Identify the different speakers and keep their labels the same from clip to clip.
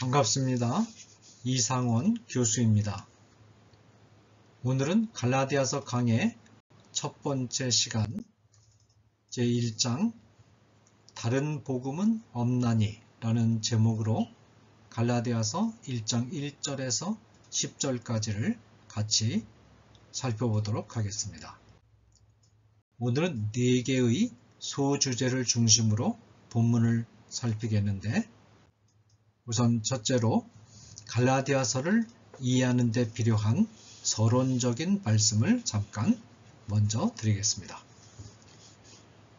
Speaker 1: 반갑습니다. 이상원 교수입니다. 오늘은 갈라디아서 강의 첫 번째 시간 제1장 다른 복음은 없나니 라는 제목으로 갈라디아서 1장 1절에서 10절까지를 같이 살펴보도록 하겠습니다. 오늘은 4개의 소주제를 중심으로 본문을 살피겠는데, 우선 첫째로 갈라디아서를 이해하는 데 필요한 서론적인 말씀을 잠깐 먼저 드리겠습니다.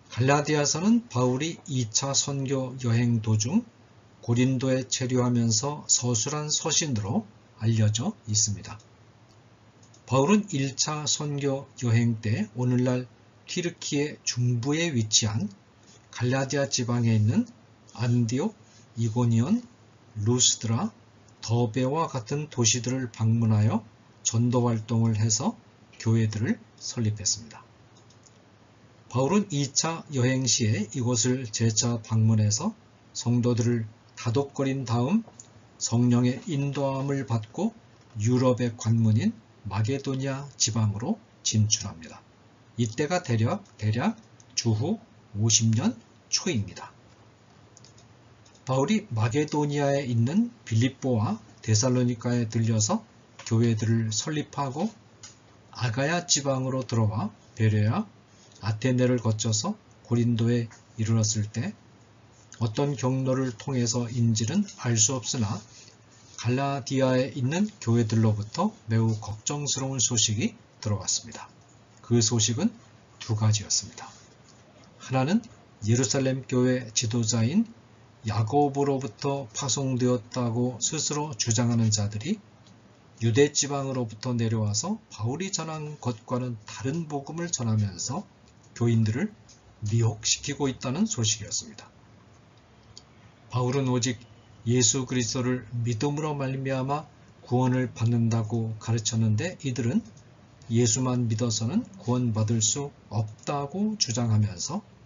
Speaker 1: 갈라디아서는 바울이 2차 선교 여행 도중 고린도에 체류하면서 서술한 서신으로 알려져 있습니다. 바울은 1차 선교 여행 때 오늘날 튀르키예 중부에 위치한 갈라디아 지방에 있는 안디옥, 이고니온, 루스드라, 더베와 같은 도시들을 방문하여 전도 활동을 해서 교회들을 설립했습니다. 바울은 2차 여행 시에 이곳을 재차 방문해서 성도들을 다독거린 다음 성령의 인도함을 받고 유럽의 관문인 마게도니아 지방으로 진출합니다. 이때가 대략 주후 50년 초입니다. 바울이 마게도니아에 있는 빌립보와 데살로니가에 들려서 교회들을 설립하고 아가야 지방으로 들어와 베레아, 아테네를 거쳐서 고린도에 이르렀을 때 어떤 경로를 통해서인지는 알 수 없으나 갈라디아에 있는 교회들로부터 매우 걱정스러운 소식이 들어왔습니다. 그 소식은 두 가지였습니다. 하나는 예루살렘 교회 지도자인 야고보로부터 파송되었다고 스스로 주장하는 자들이 유대 지방으로부터 내려와서 바울이 전한 것과는 다른 복음을 전하면서 교인들을 미혹시키고 있다는 소식이었습니다. 바울은 오직 예수 그리스도를 믿음으로 말미암아 구원을 받는다고 가르쳤는데, 이들은 예수만 믿어서는 구원받을 수 없다고 주장하면서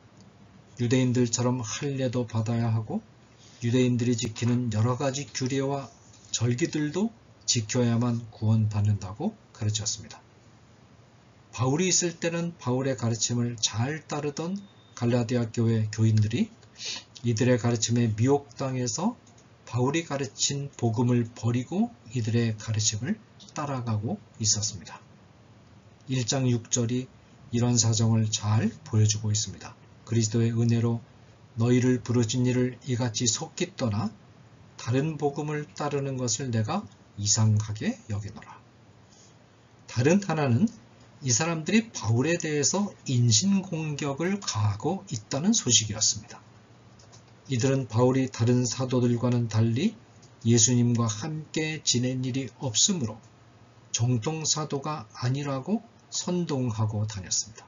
Speaker 1: 유대인들처럼 할례도 받아야 하고 유대인들이 지키는 여러 가지 규례와 절기들도 지켜야만 구원받는다고 가르쳤습니다. 바울이 있을 때는 바울의 가르침을 잘 따르던 갈라디아 교회 교인들이 이들의 가르침에 미혹당해서 바울이 가르친 복음을 버리고 이들의 가르침을 따라가고 있었습니다. 1장 6절이 이런 사정을 잘 보여주고 있습니다. 그리스도의 은혜로 너희를 부르신 이를 이같이 속히 떠나 다른 복음을 따르는 것을 내가 이상하게 여기노라. 다른 하나는 이 사람들이 바울에 대해서 인신공격을 가하고 있다는 소식이었습니다. 이들은 바울이 다른 사도들과는 달리 예수님과 함께 지낸 일이 없으므로 정통사도가 아니라고 선동하고 다녔습니다.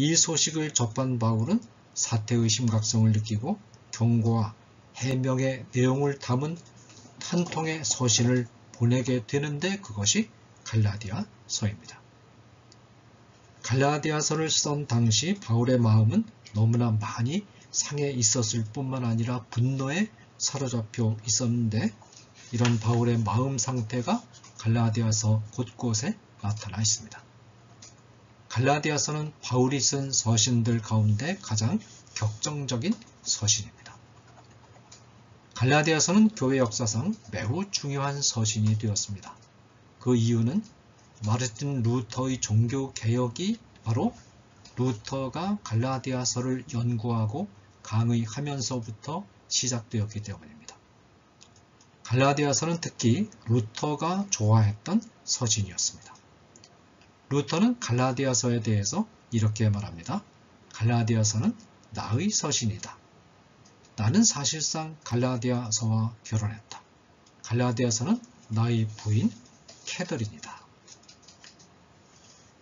Speaker 1: 이 소식을 접한 바울은 사태의 심각성을 느끼고 경고와 해명의 내용을 담은 한 통의 서신을 보내게 되는데, 그것이 갈라디아서입니다. 갈라디아서를 쓰던 당시 바울의 마음은 너무나 많이 상해 있었을 뿐만 아니라 분노에 사로잡혀 있었는데, 이런 바울의 마음 상태가 갈라디아서 곳곳에 나타나 있습니다. 갈라디아서는 바울이 쓴 서신들 가운데 가장 격정적인 서신입니다. 갈라디아서는 교회 역사상 매우 중요한 서신이 되었습니다. 그 이유는 마르틴 루터의 종교개혁이 바로 루터가 갈라디아서를 연구하고 강의하면서부터 시작되었기 때문입니다. 갈라디아서는 특히 루터가 좋아했던 서신이었습니다. 루터는 갈라디아서에 대해서 이렇게 말합니다. 갈라디아서는 나의 서신이다. 나는 사실상 갈라디아서와 결혼했다. 갈라디아서는 나의 부인 캐더린이다.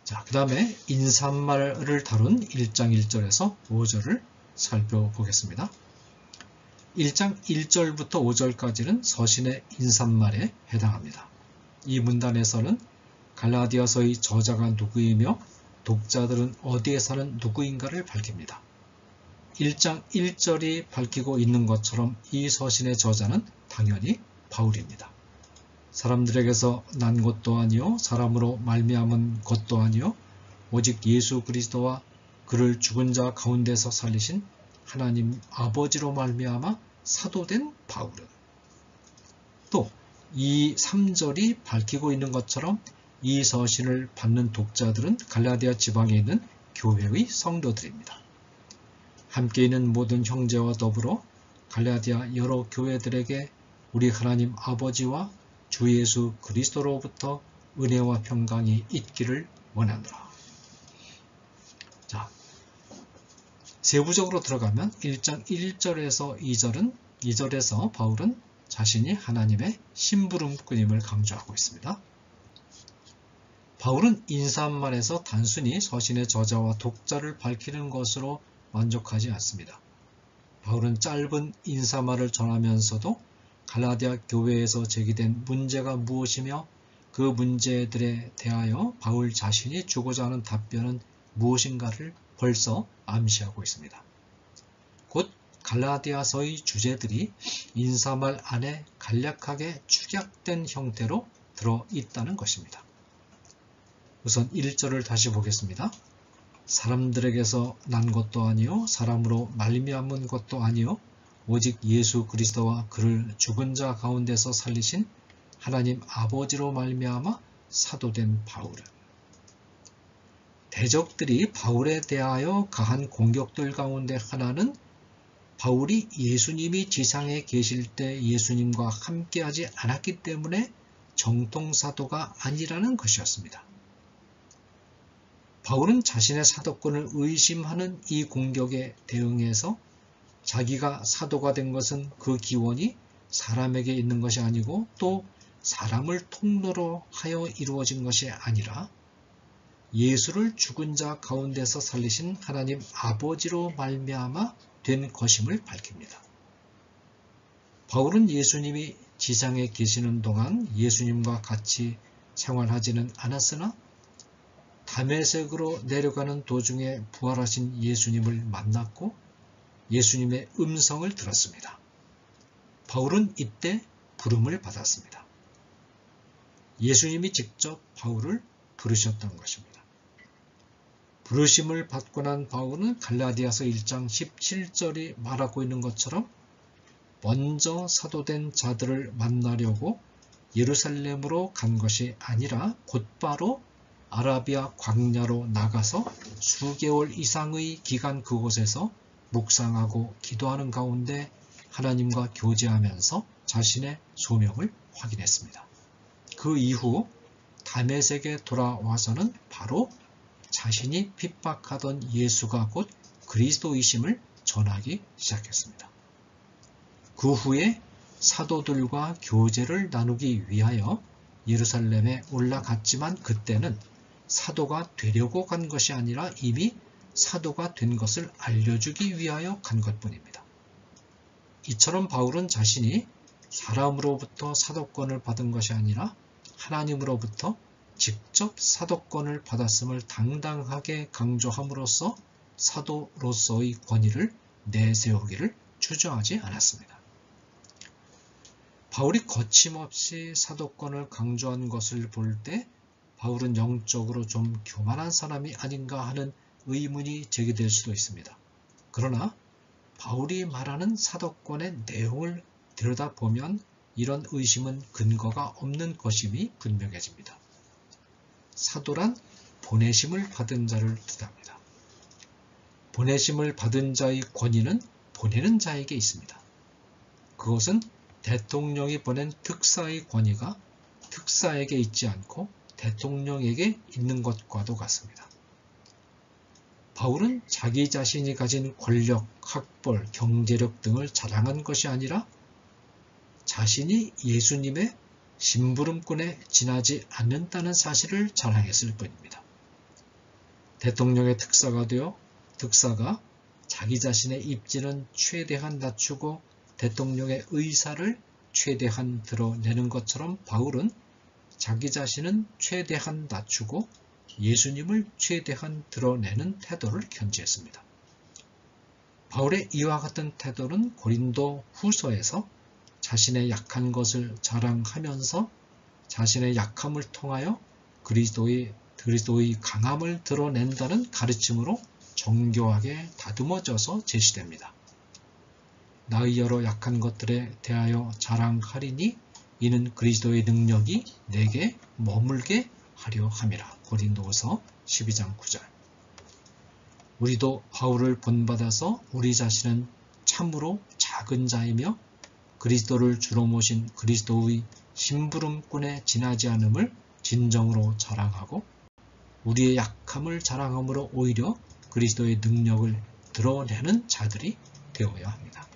Speaker 1: 자, 그 다음에 인사말을 다룬 1장 1절에서 5절을 살펴보겠습니다. 1장 1절부터 5절까지는 서신의 인사말에 해당합니다. 이 문단에서는 갈라디아서의 저자가 누구이며 독자들은 어디에 사는 누구인가를 밝힙니다. 1장 1절이 밝히고 있는 것처럼 이 서신의 저자는 당연히 바울입니다. 사람들에게서 난 것도 아니요 사람으로 말미암은 것도 아니요 오직 예수 그리스도와 그를 죽은 자 가운데서 살리신 하나님 아버지로 말미암아 사도된 바울은, 또 이 3절이 밝히고 있는 것처럼 이 서신을 받는 독자들은 갈라디아 지방에 있는 교회의 성도들입니다. 함께 있는 모든 형제와 더불어 갈라디아 여러 교회들에게 우리 하나님 아버지와 주 예수 그리스도로부터 은혜와 평강이 있기를 원하노라. 자, 세부적으로 들어가면 1장 1절에서 2절에서 바울은 자신이 하나님의 심부름꾼임을 강조하고 있습니다. 바울은 인사말에서 단순히 서신의 저자와 독자를 밝히는 것으로 만족하지 않습니다. 바울은 짧은 인사말을 전하면서도 갈라디아 교회에서 제기된 문제가 무엇이며 그 문제들에 대하여 바울 자신이 주고자 하는 답변은 무엇인가를 벌써 암시하고 있습니다. 곧 갈라디아서의 주제들이 인사말 안에 간략하게 축약된 형태로 들어있다는 것입니다. 우선 1절을 다시 보겠습니다. 사람들에게서 난 것도 아니요 사람으로 말미암은 것도 아니요 오직 예수 그리스도와 그를 죽은 자 가운데서 살리신 하나님 아버지로 말미암아 사도된 바울은, 대적들이 바울에 대하여 가한 공격들 가운데 하나는 바울이 예수님이 지상에 계실 때 예수님과 함께하지 않았기 때문에 정통사도가 아니라는 것이었습니다. 바울은 자신의 사도권을 의심하는 이 공격에 대응해서 자기가 사도가 된 것은 그 기원이 사람에게 있는 것이 아니고 또 사람을 통로로 하여 이루어진 것이 아니라 예수를 죽은 자 가운데서 살리신 하나님 아버지로 말미암아 된 것임을 밝힙니다. 바울은 예수님이 지상에 계시는 동안 예수님과 같이 생활하지는 않았으나 다메섹으로 내려가는 도중에 부활하신 예수님을 만났고 예수님의 음성을 들었습니다. 바울은 이때 부름을 받았습니다. 예수님이 직접 바울을 부르셨던 것입니다. 부르심을 받고 난 바울은 갈라디아서 1장 17절이 말하고 있는 것처럼 먼저 사도된 자들을 만나려고 예루살렘으로 간 것이 아니라 곧바로 아라비아 광야로 나가서 수개월 이상의 기간 그곳에서 묵상하고 기도하는 가운데 하나님과 교제하면서 자신의 소명을 확인했습니다. 그 이후 다메섹에 돌아와서는 바로 자신이 핍박하던 예수가 곧 그리스도이심을 전하기 시작했습니다. 그 후에 사도들과 교제를 나누기 위하여 예루살렘에 올라갔지만 그때는 사도가 되려고 간 것이 아니라 이미 사도가 된 것을 알려주기 위하여 간 것뿐입니다. 이처럼 바울은 자신이 사람으로부터 사도권을 받은 것이 아니라 하나님으로부터 직접 사도권을 받았음을 당당하게 강조함으로써 사도로서의 권위를 내세우기를 주저하지 않았습니다. 바울이 거침없이 사도권을 강조한 것을 볼 때 바울은 영적으로 좀 교만한 사람이 아닌가 하는 의문이 제기될 수도 있습니다. 그러나 바울이 말하는 사도권의 내용을 들여다보면 이런 의심은 근거가 없는 것임이 분명해집니다. 사도란 보내심을 받은 자를 뜻합니다. 보내심을 받은 자의 권위는 보내는 자에게 있습니다. 그것은 대통령이 보낸 특사의 권위가 특사에게 있지 않고 대통령에게 있는 것과도 같습니다. 바울은 자기 자신이 가진 권력, 학벌, 경제력 등을 자랑한 것이 아니라 자신이 예수님의 심부름꾼에 지나지 않는다는 사실을 자랑했을 뿐입니다. 대통령의 특사가 되어 특사가 자기 자신의 입지는 최대한 낮추고 대통령의 의사를 최대한 드러내는 것처럼 바울은 자기 자신은 최대한 낮추고 예수님을 최대한 드러내는 태도를 견지했습니다. 바울의 이와 같은 태도는 고린도 후서에서 자신의 약한 것을 자랑하면서 자신의 약함을 통하여 그리스도의 강함을 드러낸다는 가르침으로 정교하게 다듬어져서 제시됩니다. 나의 여러 약한 것들에 대하여 자랑하리니 이는 그리스도의 능력이 내게 머물게 하려 함이라. 고린도후서 12장 9절. 우리도 바울을 본받아서 우리 자신은 참으로 작은 자이며 그리스도를 주로 모신 그리스도의 심부름꾼에 지나지 않음을 진정으로 자랑하고 우리의 약함을 자랑함으로 오히려 그리스도의 능력을 드러내는 자들이 되어야 합니다.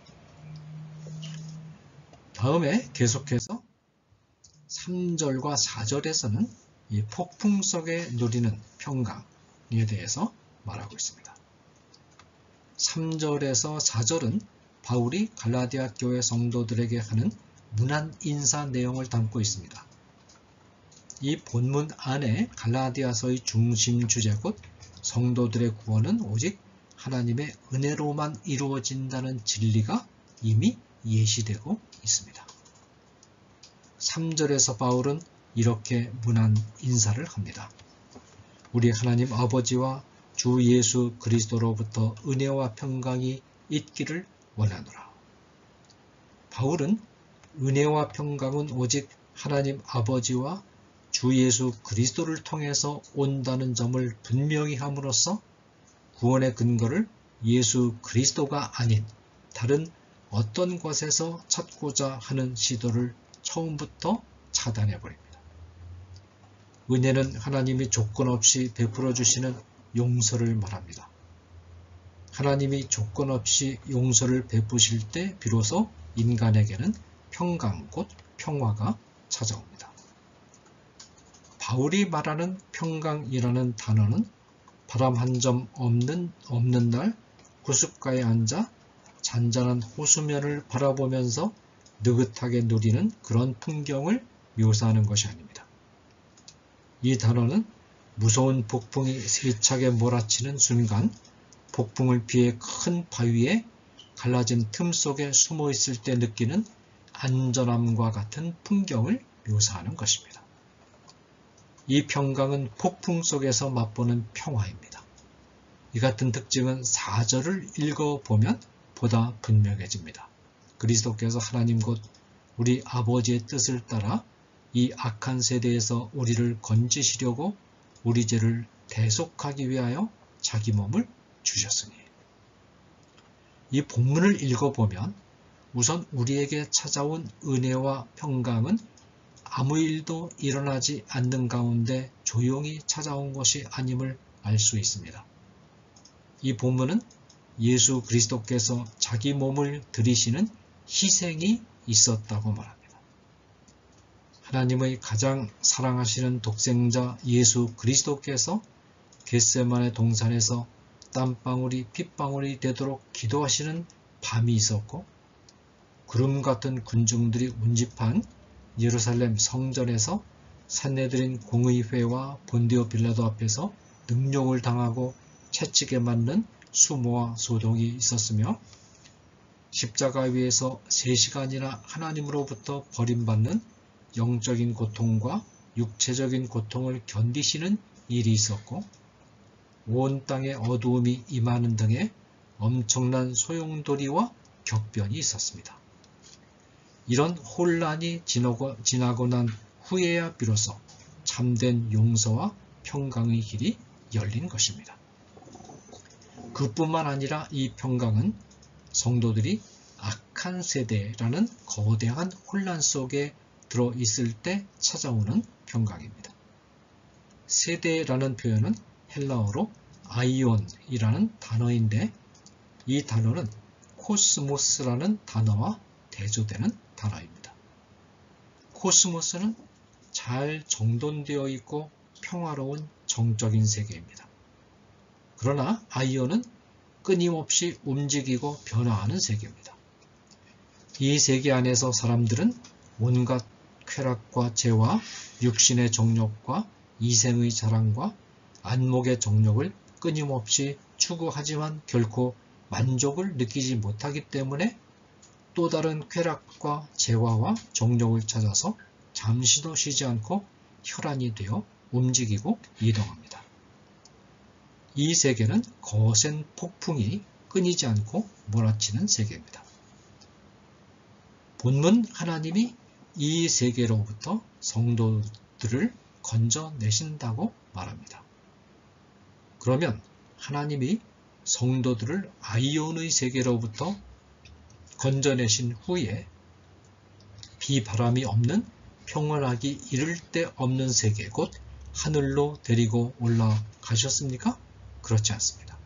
Speaker 1: 다음에 계속해서 3절과 4절에서는 이 폭풍 속에 누리는 평강에 대해서 말하고 있습니다. 3절에서 4절은 바울이 갈라디아 교회 성도들에게 하는 문안 인사 내용을 담고 있습니다. 이 본문 안에 갈라디아서의 중심 주제 곧 성도들의 구원은 오직 하나님의 은혜로만 이루어진다는 진리가 이미 예시되고 있습니다. 3절에서 바울은 이렇게 문안 인사를 합니다. 우리 하나님 아버지와 주 예수 그리스도로부터 은혜와 평강이 있기를 원하노라. 바울은 은혜와 평강은 오직 하나님 아버지와 주 예수 그리스도를 통해서 온다는 점을 분명히 함으로써 구원의 근거를 예수 그리스도가 아닌 다른 어떤 것에서 찾고자 하는 시도를 처음부터 차단해버립니다. 은혜는 하나님이 조건 없이 베풀어 주시는 용서를 말합니다. 하나님이 조건 없이 용서를 베푸실 때 비로소 인간에게는 평강 곧 평화가 찾아옵니다. 바울이 말하는 평강이라는 단어는 바람 한 점 없는 날 구둣가에 앉아 잔잔한 호수면을 바라보면서 느긋하게 누리는 그런 풍경을 묘사하는 것이 아닙니다. 이 단어는 무서운 폭풍이 세차게 몰아치는 순간 폭풍을 피해 큰 바위에 갈라진 틈 속에 숨어 있을 때 느끼는 안전함과 같은 풍경을 묘사하는 것입니다. 이 평강은 폭풍 속에서 맛보는 평화입니다. 이 같은 특징은 4절을 읽어보면 보다 분명해집니다. 그리스도께서 하나님 곧 우리 아버지의 뜻을 따라 이 악한 세대에서 우리를 건지시려고 우리 죄를 대속하기 위하여 자기 몸을 주셨으니. 이 본문을 읽어보면 우선 우리에게 찾아온 은혜와 평강은 아무 일도 일어나지 않는 가운데 조용히 찾아온 것이 아님을 알 수 있습니다. 이 본문은 예수 그리스도께서 자기 몸을 들이시는 희생이 있었다고 말합니다. 하나님의 가장 사랑하시는 독생자 예수 그리스도께서 겟세마네 동산에서 땀방울이 핏방울이 되도록 기도하시는 밤이 있었고 구름 같은 군중들이 운집한 예루살렘 성전에서 산헤드린 공의회와 본디오 빌라도 앞에서 능욕을 당하고 채찍에 맞는 수모와 소동이 있었으며 십자가 위에서 3시간이나 하나님으로부터 버림받는 영적인 고통과 육체적인 고통을 견디시는 일이 있었고 온 땅에 어두움이 임하는 등의 엄청난 소용돌이와 격변이 있었습니다. 이런 혼란이 지나고 난 후에야 비로소 참된 용서와 평강의 길이 열린 것입니다. 그뿐만 아니라 이 평강은 성도들이 악한 세대라는 거대한 혼란 속에 들어있을 때 찾아오는 평강입니다. 세대라는 표현은 헬라어로 아이온이라는 단어인데 이 단어는 코스모스라는 단어와 대조되는 단어입니다. 코스모스는 잘 정돈되어 있고 평화로운 정적인 세계입니다. 그러나 아이온은 끊임없이 움직이고 변화하는 세계입니다. 이 세계 안에서 사람들은 온갖 쾌락과 재와 육신의 정욕과 이생의 자랑과 안목의 정욕을 끊임없이 추구하지만 결코 만족을 느끼지 못하기 때문에 또 다른 쾌락과 재화와 정욕을 찾아서 잠시도 쉬지 않고 혈안이 되어 움직이고 이동합니다. 이 세계는 거센 폭풍이 끊이지 않고 몰아치는 세계입니다. 본문 하나님이 이 세계로부터 성도들을 건져내신다고 말합니다. 그러면 하나님이 성도들을 아이온의 세계로부터 건져내신 후에 비바람이 없는 평온하기 이를 데 없는 세계, 곧 하늘로 데리고 올라가셨습니까? 그렇지 않습니다.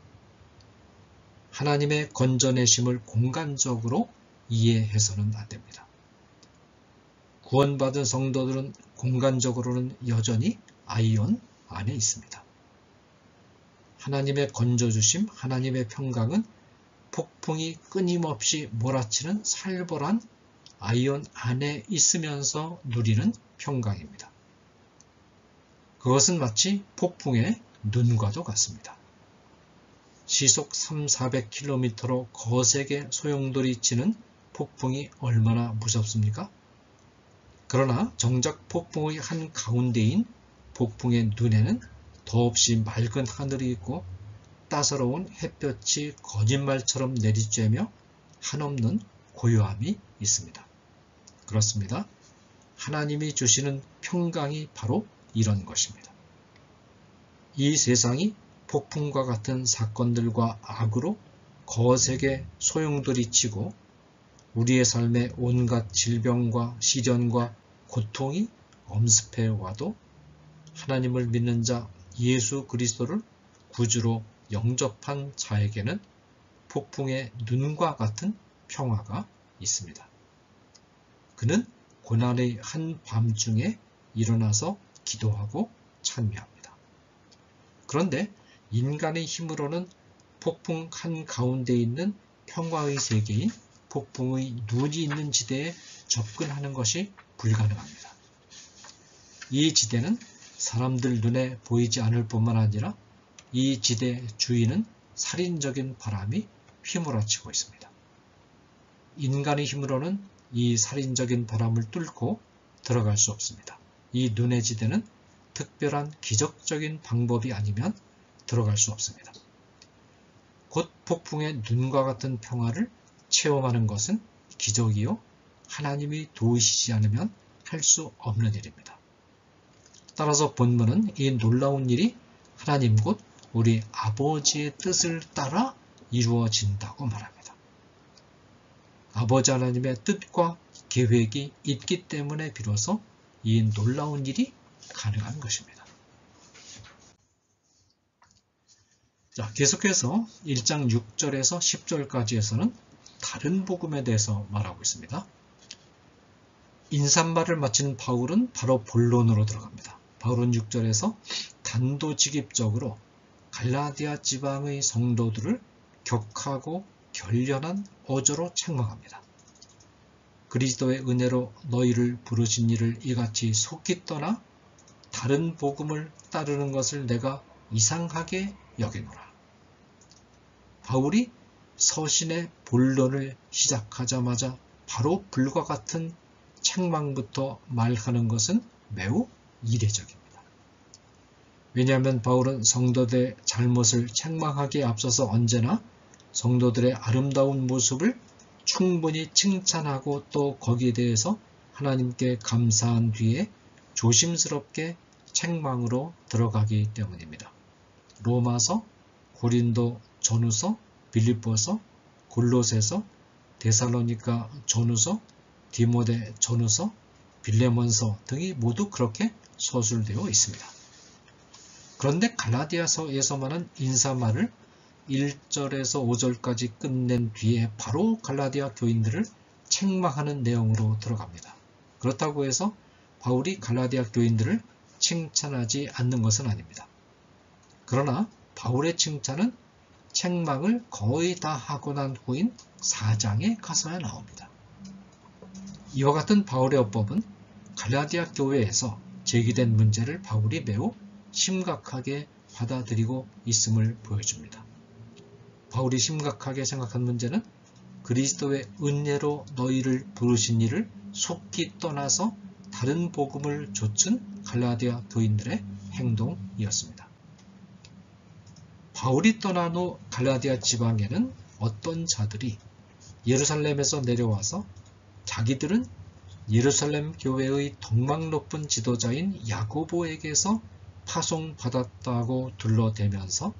Speaker 1: 하나님의 건져내심을 공간적으로 이해해서는 안 됩니다. 구원받은 성도들은 공간적으로는 여전히 아이온 안에 있습니다. 하나님의 건져주심, 하나님의 평강은 폭풍이 끊임없이 몰아치는 살벌한 아이온 안에 있으면서 누리는 평강입니다. 그것은 마치 폭풍의 눈과도 같습니다. 시속 300~400km로 거세게 소용돌이 치는 폭풍이 얼마나 무섭습니까? 그러나 정작 폭풍의 한가운데인 폭풍의 눈에는 더없이 맑은 하늘이 있고 따사로운 햇볕이 거짓말처럼 내리쬐며 한없는 고요함이 있습니다. 그렇습니다. 하나님이 주시는 평강이 바로 이런 것입니다. 이 세상이 폭풍과 같은 사건들과 악으로 거세게 소용돌이치고 우리의 삶에 온갖 질병과 시련과 고통이 엄습해 와도 하나님을 믿는 자 예수 그리스도를 구주로 영접한 자에게는 폭풍의 눈과 같은 평화가 있습니다. 그는 고난의 한밤중에 일어나서 기도하고 찬미합니다. 그런데 인간의 힘으로는 폭풍 한가운데 있는 평화의 세계인 폭풍의 눈이 있는 지대에 접근하는 것이 불가능합니다. 이 지대는 사람들 눈에 보이지 않을 뿐만 아니라 이 지대 주위는 살인적인 바람이 휘몰아치고 있습니다. 인간의 힘으로는 이 살인적인 바람을 뚫고 들어갈 수 없습니다. 이 눈의 지대는 특별한 기적적인 방법이 아니면 들어갈 수 없습니다. 곧 폭풍의 눈과 같은 평화를 체험하는 것은 기적이요 하나님이 도우시지 않으면 할 수 없는 일입니다. 따라서 본문은 이 놀라운 일이 하나님 곧 우리 아버지의 뜻을 따라 이루어진다고 말합니다. 아버지 하나님의 뜻과 계획이 있기 때문에 비로소 이 놀라운 일이 가능한 것입니다. 자, 계속해서 1장 6절에서 10절까지에서는 다른 복음에 대해서 말하고 있습니다. 인사말을 마친 바울은 바로 본론으로 들어갑니다. 바울은 6절에서 단도직입적으로 갈라디아 지방의 성도들을 격하고 결연한 어조로 책망합니다. 그리스도의 은혜로 너희를 부르신 이를 이같이 속히 떠나 다른 복음을 따르는 것을 내가 이상하게 여기노라. 바울이 서신의 본론을 시작하자마자 바로 불과 같은 책망부터 말하는 것은 매우 이례적입니다. 왜냐하면 바울은 성도들의 잘못을 책망하기에 앞서서 언제나 성도들의 아름다운 모습을 충분히 칭찬하고 또 거기에 대해서 하나님께 감사한 뒤에 조심스럽게 책망으로 들어가기 때문입니다. 로마서, 고린도 전후서, 빌립보서, 골로새서, 데살로니가 전후서, 디모데 전후서, 빌레몬서 등이 모두 그렇게 서술되어 있습니다. 그런데 갈라디아서에서만은 인사말을 1절에서 5절까지 끝낸 뒤에 바로 갈라디아 교인들을 책망하는 내용으로 들어갑니다. 그렇다고 해서 바울이 갈라디아 교인들을 칭찬하지 않는 것은 아닙니다. 그러나 바울의 칭찬은 책망을 거의 다 하고 난 후인 4장에 가서야 나옵니다. 이와 같은 바울의 어법은 갈라디아 교회에서 제기된 문제를 바울이 매우 심각하게 받아들이고 있음을 보여줍니다. 바울이 심각하게 생각한 문제는 그리스도의 은혜로 너희를 부르신 이를 속히 떠나서 다른 복음을 좇은 갈라디아 교인들의 행동이었습니다. 바울이 떠난 후 갈라디아 지방에는 어떤 자들이 예루살렘에서 내려와서 자기들은 예루살렘 교회의 덕망 높은 지도자인 야고보에게서 파송받았다고 둘러대면서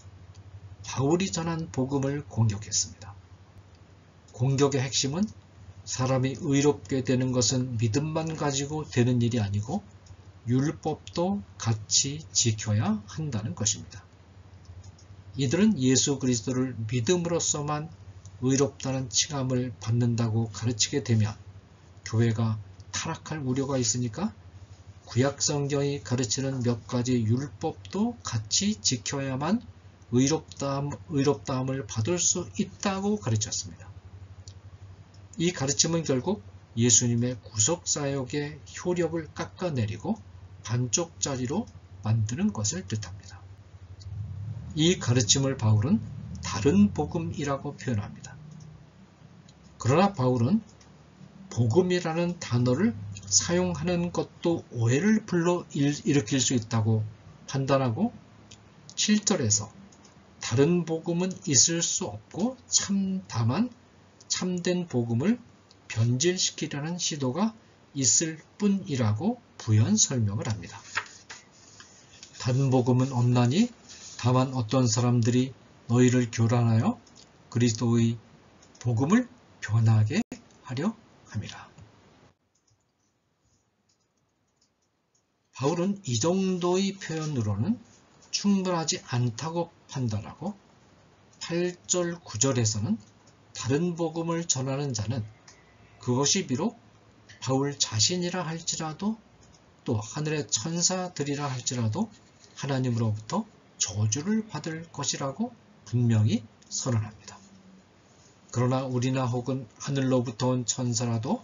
Speaker 1: 바울이 전한 복음을 공격했습니다. 공격의 핵심은 사람이 의롭게 되는 것은 믿음만 가지고 되는 일이 아니고 율법도 같이 지켜야 한다는 것입니다. 이들은 예수 그리스도를 믿음으로써만 의롭다는 칭함을 받는다고 가르치게 되면 교회가 타락할 우려가 있으니까 구약 성경이 가르치는 몇 가지 율법도 같이 지켜야만 의롭다함을 받을 수 있다고 가르쳤습니다. 이 가르침은 결국 예수님의 구속사역의 효력을 깎아내리고 반쪽짜리로 만드는 것을 뜻합니다. 이 가르침을 바울은 다른 복음이라고 표현합니다. 그러나 바울은 복음이라는 단어를 사용하는 것도 오해를 불러일으킬 수 있다고 판단하고 7절에서 다른 복음은 있을 수 없고 다만 참된 복음을 변질시키려는 시도가 있을 뿐이라고 부연 설명을 합니다. 다른 복음은 없나니 다만 어떤 사람들이 너희를 교란하여 그리스도의 복음을 변하게 하려 함이라. 바울은 이 정도의 표현으로는 충분하지 않다고 판단하고 8절 9절에서는 다른 복음을 전하는 자는 그것이 비록 바울 자신이라 할지라도 또 하늘의 천사들이라 할지라도 하나님으로부터 저주를 받을 것이라고 분명히 선언합니다. 그러나 우리나 혹은 하늘로부터 온 천사라도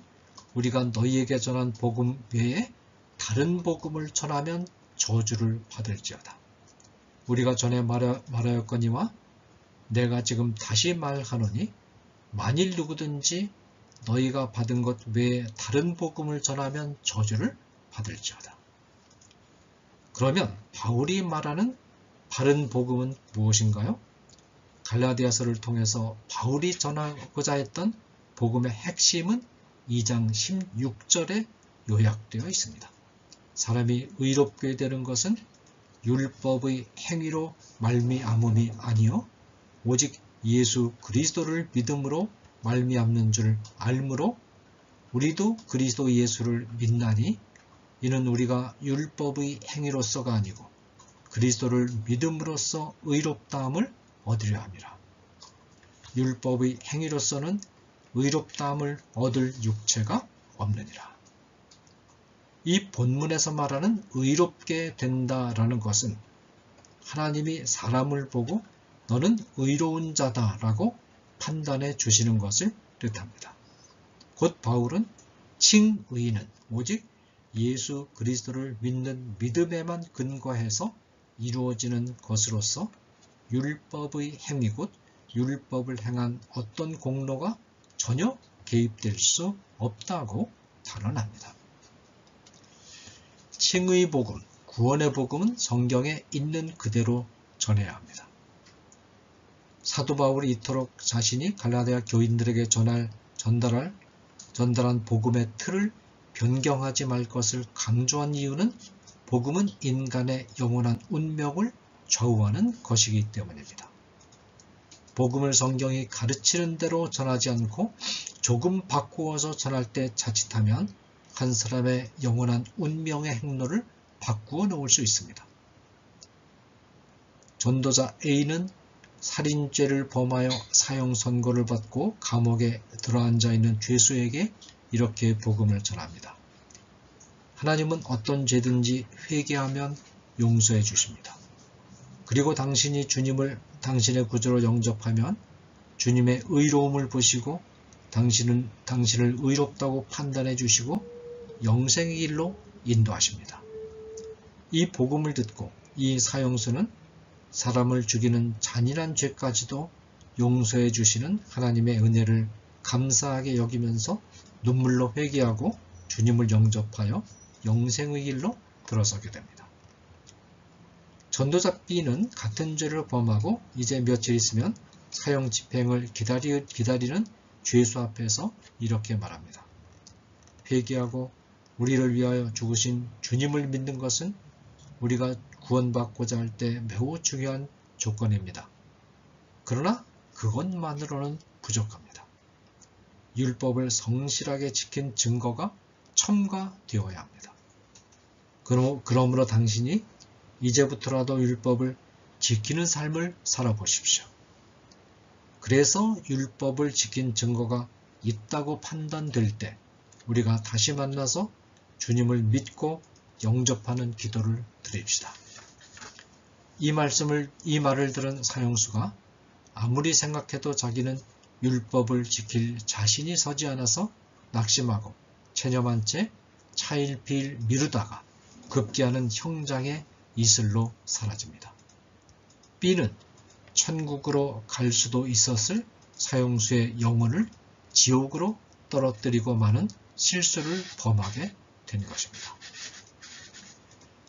Speaker 1: 우리가 너희에게 전한 복음 외에 다른 복음을 전하면 저주를 받을지어다. 우리가 전에 말하였거니와 내가 지금 다시 말하노니 만일 누구든지 너희가 받은 것 외에 다른 복음을 전하면 저주를 받을지어다. 그러면 바울이 말하는 바른 복음은 무엇인가요? 갈라디아서를 통해서 바울이 전하고자 했던 복음의 핵심은 2장 16절에 요약되어 있습니다. 사람이 의롭게 되는 것은 율법의 행위로 말미암음이 아니요 오직 예수 그리스도를 믿음으로 말미암는 줄 알므로 우리도 그리스도 예수를 믿나니 이는 우리가 율법의 행위로서가 아니고 그리스도를 믿음으로써 의롭다함을 얻으려 함이라. 율법의 행위로서는 의롭다함을 얻을 육체가 없느니라. 이 본문에서 말하는 의롭게 된다라는 것은 하나님이 사람을 보고 너는 의로운 자다라고 판단해 주시는 것을 뜻합니다. 곧 바울은 칭의는 오직 예수 그리스도를 믿는 믿음에만 근거해서 이루어지는 것으로서 율법의 행위 곧 율법을 행한 어떤 공로가 전혀 개입될 수 없다고 단언합니다. 칭의 복음, 구원의 복음은 성경에 있는 그대로 전해야 합니다. 사도 바울이 이토록 자신이 갈라디아 교인들에게 전달한 복음의 틀을 변경하지 말 것을 강조한 이유는 복음은 인간의 영원한 운명을 좌우하는 것이기 때문입니다. 복음을 성경이 가르치는 대로 전하지 않고 조금 바꾸어서 전할 때 자칫하면 한 사람의 영원한 운명의 행로를 바꾸어 놓을 수 있습니다. 전도자 A는 살인죄를 범하여 사형 선고를 받고 감옥에 들어앉아 있는 죄수에게 이렇게 복음을 전합니다. 하나님은 어떤 죄든지 회개하면 용서해 주십니다. 그리고 당신이 주님을 당신의 구주로 영접하면 주님의 의로움을 보시고 당신을 의롭다고 판단해 주시고 영생의 길로 인도하십니다. 이 복음을 듣고 이 사형수는 사람을 죽이는 잔인한 죄까지도 용서해 주시는 하나님의 은혜를 감사하게 여기면서 눈물로 회개하고 주님을 영접하여 영생의 길로 들어서게 됩니다. 전도자 B는 같은 죄를 범하고 이제 며칠 있으면 사형 집행을 기다리는 죄수 앞에서 이렇게 말합니다. 회개하고 우리를 위하여 죽으신 주님을 믿는 것은 우리가 구원받고자 할 때 매우 중요한 조건입니다. 그러나 그것만으로는 부족합니다. 율법을 성실하게 지킨 증거가 첨가되어야 합니다. 그러므로 당신이 이제부터라도 율법을 지키는 삶을 살아보십시오. 그래서 율법을 지킨 증거가 있다고 판단될 때 우리가 다시 만나서 주님을 믿고 영접하는 기도를 드립시다. 이 말을 들은 사형수가 아무리 생각해도 자기는 율법을 지킬 자신이 서지 않아서 낙심하고 체념한 채 차일피일 미루다가 급기야는 형장의 이슬로 사라집니다. B는 천국으로 갈 수도 있었을 사형수의 영혼을 지옥으로 떨어뜨리고 마는 실수를 범하게 된 것입니다.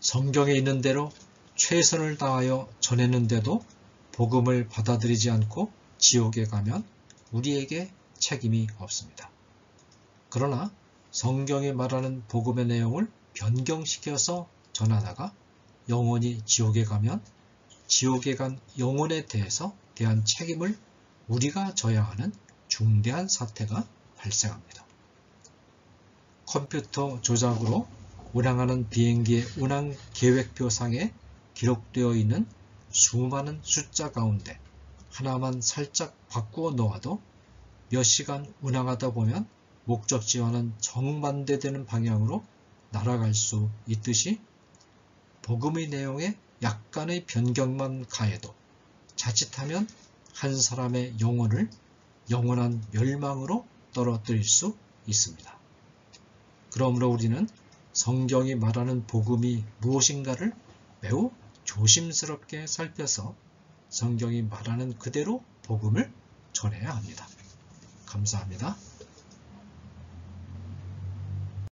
Speaker 1: 성경에 있는 대로 최선을 다하여 전했는데도 복음을 받아들이지 않고 지옥에 가면 우리에게 책임이 없습니다. 그러나 성경이 말하는 복음의 내용을 변경시켜서 전하다가 영혼이 지옥에 가면 지옥에 간 영혼에 대한 책임을 우리가 져야 하는 중대한 사태가 발생합니다. 컴퓨터 조작으로 운항하는 비행기의 운항 계획표상에 기록되어 있는 수많은 숫자 가운데 하나만 살짝 바꾸어 놓아도 몇 시간 운항하다 보면 목적지와는 정반대되는 방향으로 날아갈 수 있듯이 복음의 내용에 약간의 변경만 가해도 자칫하면 한 사람의 영혼을 영원한 멸망으로 떨어뜨릴 수 있습니다. 그러므로 우리는 성경이 말하는 복음이 무엇인가를 매우 조심스럽게 살펴서 성경이 말하는 그대로 복음을 전해야 합니다. 감사합니다.